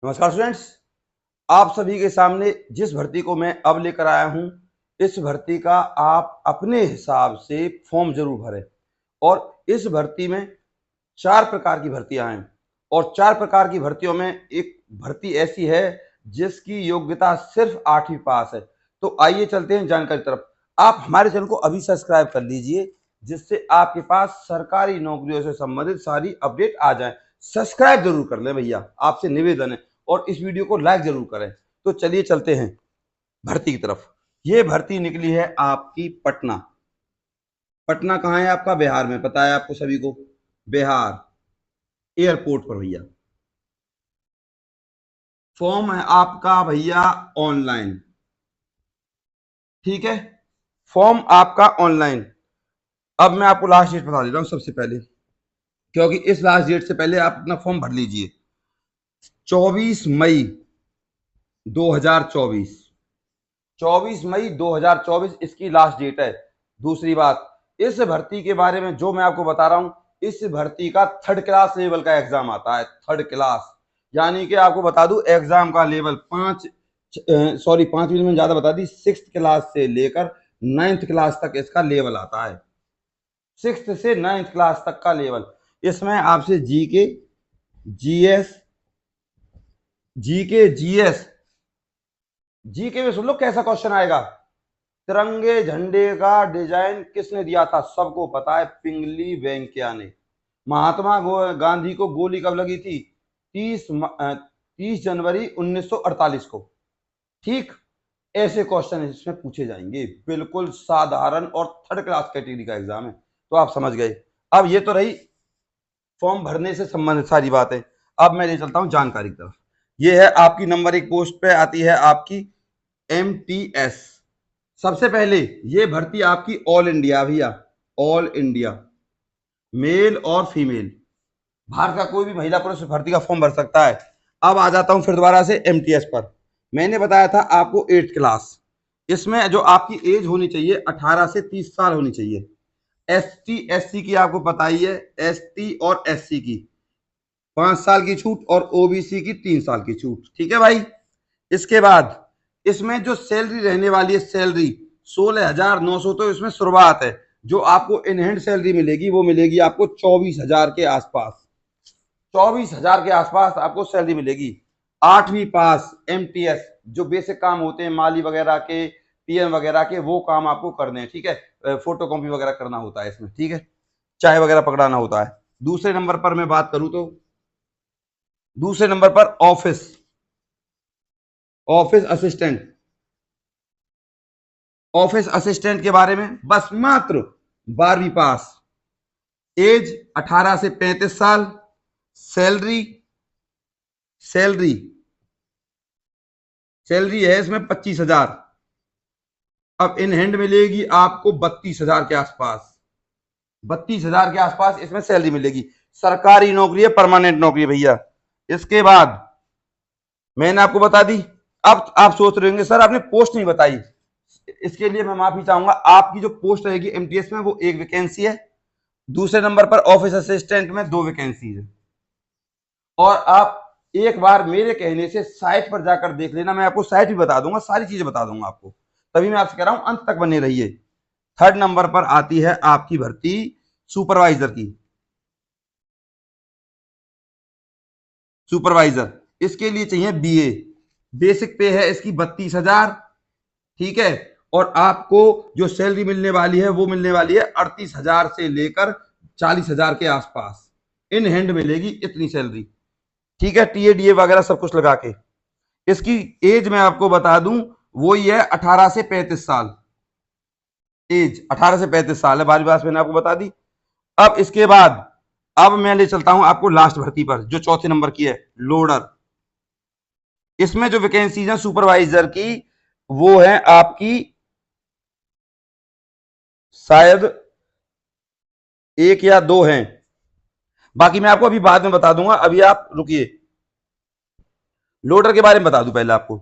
नमस्कार स्टूडेंट्स, आप सभी के सामने जिस भर्ती को मैं अब लेकर आया हूं, इस भर्ती का आप अपने हिसाब से फॉर्म जरूर भरें। और इस भर्ती में 4 प्रकार की भर्तियां हैं और 4 प्रकार की भर्तियों में एक भर्ती ऐसी है जिसकी योग्यता सिर्फ 8वीं पास है। तो आइए चलते हैं जानकारी की तरफ। आप हमारे चैनल को अभी सब्सक्राइब कर लीजिए जिससे आपके पास सरकारी नौकरियों से संबंधित सारी अपडेट आ जाए। सब्सक्राइब जरूर कर लें भैया, आपसे निवेदन है, और इस वीडियो को लाइक जरूर करें। तो चलिए चलते हैं भर्ती की तरफ। ये भर्ती निकली है आपकी पटना। पटना कहाँ है आपका? बिहार में, पता है आपको सभी को, बिहार एयरपोर्ट पर भैया। फॉर्म है आपका भैया ऑनलाइन, ठीक है, फॉर्म आपका ऑनलाइन। अब मैं आपको लास्ट डेट बता देता हूं सबसे पहले, क्योंकि इस लास्ट डेट से पहले आप अपना फॉर्म भर लीजिए। 24 मई 2024, 24 मई 2024 इसकी लास्ट डेट है। दूसरी बात, इस भर्ती के बारे में जो मैं आपको बता रहा हूं, इस भर्ती का 3rd क्लास लेवल का एग्जाम आता है। 3rd क्लास यानी कि आपको बता दूं एग्जाम का लेवल 5 में ज्यादा बता दी, 6th क्लास से लेकर 9th क्लास तक इसका लेवल आता है। 6th से 9th क्लास तक का लेवल। इसमें आपसे जीके, जीएस, जीके में सुन लो कैसा क्वेश्चन आएगा। तिरंगे झंडे का डिजाइन किसने दिया था? सबको पता है, पिंगली वेंकैया ने। महात्मा गांधी को गोली कब लगी थी? 30 जनवरी 1948 को। ठीक, ऐसे क्वेश्चन इसमें पूछे जाएंगे। बिल्कुल साधारण और 3rd क्लास कैटेगरी का एग्जाम है, तो आप समझ गए। अब ये तो रही फॉर्म भरने से संबंधित सारी बातें। अब मैं ले चलता हूं जानकारी की तरफ। ये है आपकी नंबर 1 पोस्ट पे आती है आपकी MTS। सबसे पहले ये भर्ती आपकी ऑल इंडिया भैया, ऑल इंडिया, मेल और फीमेल, भारत का कोई भी महिला पुरुष भर्ती का फॉर्म भर सकता है। अब आ जाता हूं फिर दोबारा से MTS पर। मैंने बताया था आपको 8th क्लास, इसमें जो आपकी एज होनी चाहिए 18 से 30 साल होनी चाहिए। ST SC की आपको पता ही है, ST और SC की 5 साल की छूट और OBC की 3 साल की छूट, ठीक है भाई। इसके बाद इसमें जो सैलरी रहने वाली है, सैलरी 16,900 तो इसमें शुरुआत है। जो आपको इन हैंड सैलरी मिलेगी वो मिलेगी आपको 24,000 के आसपास। 24,000 के आसपास आपको सैलरी मिलेगी। 8वीं पास MTS, जो बेसिक काम होते हैं माली वगैरह के, PM वगैरह के, वो काम आपको करने हैं, ठीक है। फोटो कॉपी वगैरह करना होता है इसमें, ठीक है, चाय वगैरह पकड़ाना होता है। दूसरे नंबर पर मैं बात करूं तो दूसरे नंबर पर ऑफिस असिस्टेंट। ऑफिस असिस्टेंट के बारे में बस मात्र 12वीं पास, एज 18 से 35 साल, सैलरी सैलरी सैलरी है इसमें 25,000। अब इन हैंड मिलेगी आपको 32,000 के आसपास। 32,000 के आसपास इसमें सैलरी मिलेगी। सरकारी नौकरी है, परमानेंट नौकरी है भैया। इसके बाद मैंने आपको बता दी। अब आप सोच रहे होंगे सर आपने पोस्ट नहीं बताई। इसके लिए मैं माफी चाहूंगा। आपकी जो पोस्ट रहेगी MTS में वो 1 वैकेंसी है। दूसरे नंबर पर ऑफिस असिस्टेंट में 2 वैकेंसी है। और आप एक बार मेरे कहने से साइट पर जाकर देख लेना, मैं आपको साइट भी बता दूंगा, सारी चीजें बता दूंगा आपको। तभी मैं आपसे कह रहा हूं अंत तक बने रहिए। 3rd नंबर पर आती है आपकी भर्ती सुपरवाइजर की। सुपरवाइजर, इसके लिए चाहिए BA। बेसिक पे है इसकी 32,000, ठीक है। और आपको जो सैलरी मिलने वाली है वो मिलने वाली है 38,000 से लेकर 40,000 के आसपास। इन हैंड मिलेगी इतनी सैलरी, ठीक है, TADA वगैरह सब कुछ लगा के। इसकी एज मैं आपको बता दूं वो ही है 18 से 35 साल। एज 18 से 35 साल है, बारी बात मैंने आपको बता दी। अब इसके बाद अब मैं ले चलता हूं आपको लास्ट भर्ती पर जो 4थे नंबर की है, लोडर। इसमें जो वैकेंसीज है सुपरवाइजर की वो है आपकी शायद 1 या 2 हैं, बाकी मैं आपको अभी बाद में बता दूंगा। अभी आप रुकिए, लोडर के बारे में बता दूं पहले आपको।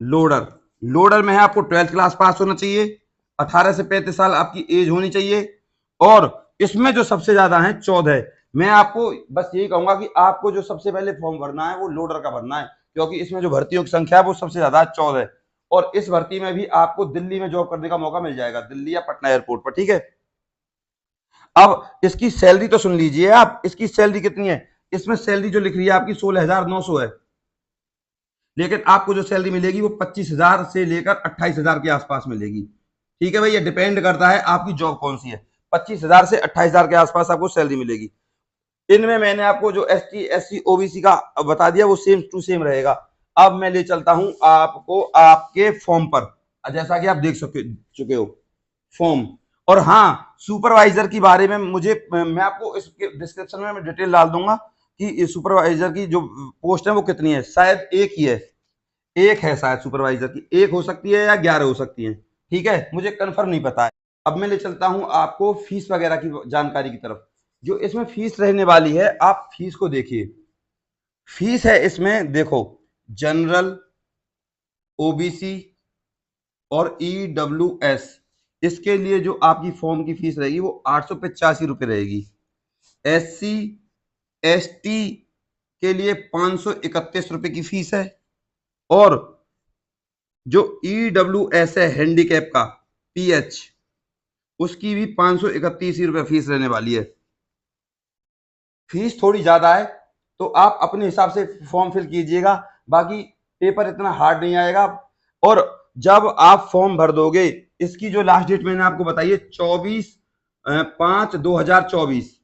लोडर में है आपको 12th क्लास पास होना चाहिए, 18 से 35 साल आपकी एज होनी चाहिए। और इसमें जो सबसे ज्यादा है 14 है। मैं आपको बस यही कहूंगा कि आपको जो सबसे पहले फॉर्म भरना है वो लोडर का भरना है, क्योंकि इसमें जो भर्तियों की संख्या है वो सबसे ज्यादा 14 है। और इस भर्ती में भी आपको दिल्ली में जॉब करने का मौका मिल जाएगा, दिल्ली या पटना एयरपोर्ट पर, ठीक है। अब इसकी सैलरी तो सुन लीजिए आप, इसकी सैलरी कितनी है। इसमें सैलरी जो लिख रही है आपकी 16,900 है, लेकिन आपको जो सैलरी मिलेगी वो 25,000 से लेकर 28,000 के आसपास मिलेगी, ठीक है भाई। ये डिपेंड करता है आपकी जॉब कौन सी है। 25,000 से 28,000 के आसपास आपको सैलरी मिलेगी। इनमें मैंने आपको जो ST SC OBC का बता दिया वो सेम टू सेम रहेगा। अब मैं ले चलता हूं आपको आपके फॉर्म पर, जैसा कि आप देख चुके हो फॉर्म। और हाँ, सुपरवाइजर की बारे में मैं आपको इसके डिस्क्रिप्शन में डिटेल डाल दूंगा कि सुपरवाइजर की जो पोस्ट है वो कितनी है। शायद एक ही है, एक है शायद सुपरवाइजर की, एक हो सकती है या 11 हो सकती है, ठीक है, मुझे कंफर्म नहीं पता है। अब मैं ले चलता हूं आपको फीस वगैरह की जानकारी की तरफ। जो इसमें फीस रहने वाली है, आप फीस को देखिए। फीस है इसमें देखो, जनरल, OBC और EWS, इसके लिए जो आपकी फॉर्म की फीस रहेगी वो 885 रुपये रहेगी। SC ST के लिए 531 रुपये की फीस है। और जो EWS है हैंडीकैप का PH, उसकी भी 531 रुपये फीस रहने वाली है। फीस थोड़ी ज्यादा है, तो आप अपने हिसाब से फॉर्म फिल कीजिएगा, बाकी पेपर इतना हार्ड नहीं आएगा। और जब आप फॉर्म भर दोगे, इसकी जो लास्ट डेट मैंने आपको बताई है 24/5/2024,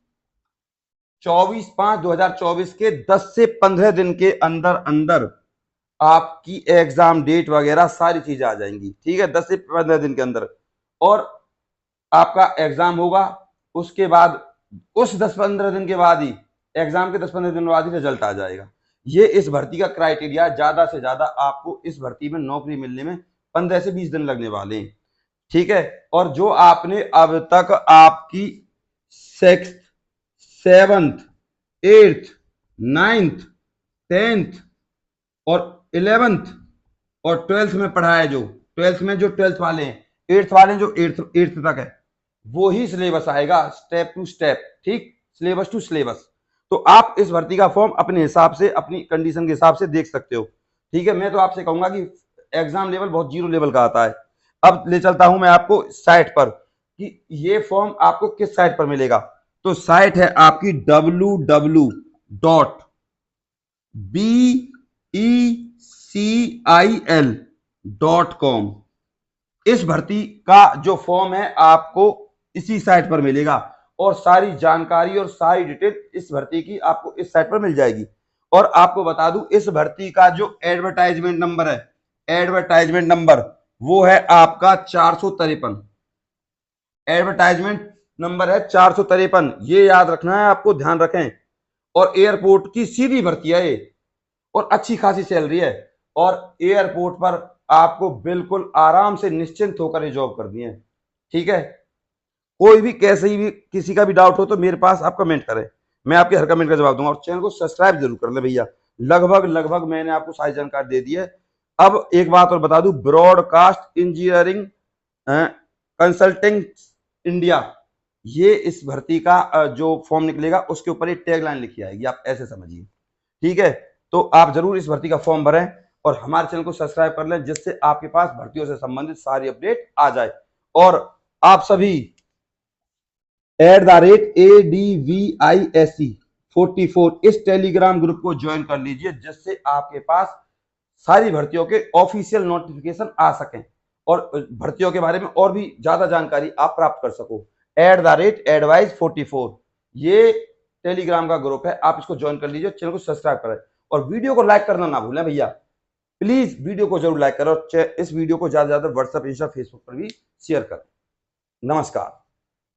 24/5/2024 के 10 से 15 दिन के अंदर अंदर आपकी एग्जाम डेट वगैरह सारी चीजें आ जाएंगी, ठीक है, 10 से 15 दिन के अंदर। और आपका एग्जाम होगा, उसके बाद उस 10-15 दिन के बाद ही, एग्जाम के 10-15 दिन बाद ही रिजल्ट आ जाएगा। ये इस भर्ती का क्राइटेरिया। ज्यादा से ज्यादा आपको इस भर्ती में नौकरी मिलने में 15 से 20 दिन लगने वाले हैं, ठीक है। और जो आपने अब तक आपकी 6th 7th 8th 9th 10th और 11th और 12th में पढ़ा है, जो 12th में जो 12th वाले हैं, 8th वाले जो 8th तक है, वो ही सिलेबस आएगा स्टेप टू स्टेप, ठीक, सिलेबस टू सिलेबस। तो आप इस भर्ती का फॉर्म अपने हिसाब से, अपनी कंडीशन के हिसाब से देख सकते हो, ठीक है। मैं तो आपसे कहूंगा कि एग्जाम लेवल बहुत जीरो लेवल का आता है। अब ले चलता हूं मैं आपको साइट पर कि ये फॉर्म आपको किस साइट पर मिलेगा। तो साइट है आपकी www.becil.com। इस भर्ती का जो फॉर्म है आपको इसी साइट पर मिलेगा, और सारी जानकारी और सारी डिटेल इस भर्ती की आपको इस साइट पर मिल जाएगी। और आपको बता दूं, इस भर्ती का जो एडवर्टाइजमेंट नंबर है, एडवर्टाइजमेंट नंबर वो है आपका 453। एडवर्टाइजमेंट नंबर है 453, ये याद रखना है आपको, ध्यान रखें। और एयरपोर्ट की सीधी भर्ती है ये, और अच्छी खासी सैलरी है। और एयरपोर्ट पर आपको बिल्कुल आराम से निश्चिंत होकर जॉब करनी है, ठीक है। कोई भी कैसे भी किसी का भी डाउट हो तो मेरे पास आप कमेंट करें, मैं आपके हर कमेंट का जवाब दूंगा। और चैनल को सब्सक्राइब जरूर कर ले भैया। लगभग मैंने आपको सारी जानकारी दे दी है। अब एक बात और बता दूं, ब्रॉडकास्ट इंजीनियरिंग कंसल्टिंग इंडिया, ये इस भर्ती का जो फॉर्म निकलेगा उसके ऊपर एक टैगलाइन लिखी आएगी, आप ऐसे समझिए, ठीक है। तो आप जरूर इस भर्ती का फॉर्म भरें और हमारे चैनल को सब्सक्राइब कर लें, जिससे आपके पास भर्तियों से संबंधित सारी अपडेट आ जाए। और आप सभी @ADVISE44 इस टेलीग्राम ग्रुप को ज्वाइन कर लीजिए, जिससे आपके पास सारी भर्तियों के ऑफिशियल नोटिफिकेशन आ सकें और भर्तियों के बारे में और भी ज्यादा जानकारी आप प्राप्त कर सको। @advice44 ये टेलीग्राम का ग्रुप है, आप इसको ज्वाइन कर लीजिए, चैनल को सब्सक्राइब करें और वीडियो को लाइक करना ना भूलें भैया, प्लीज वीडियो को जरूर लाइक करें और इस वीडियो को ज्यादा से ज्यादा व्हाट्सएप, इंस्टा, फेसबुक पर भी शेयर करें। नमस्कार।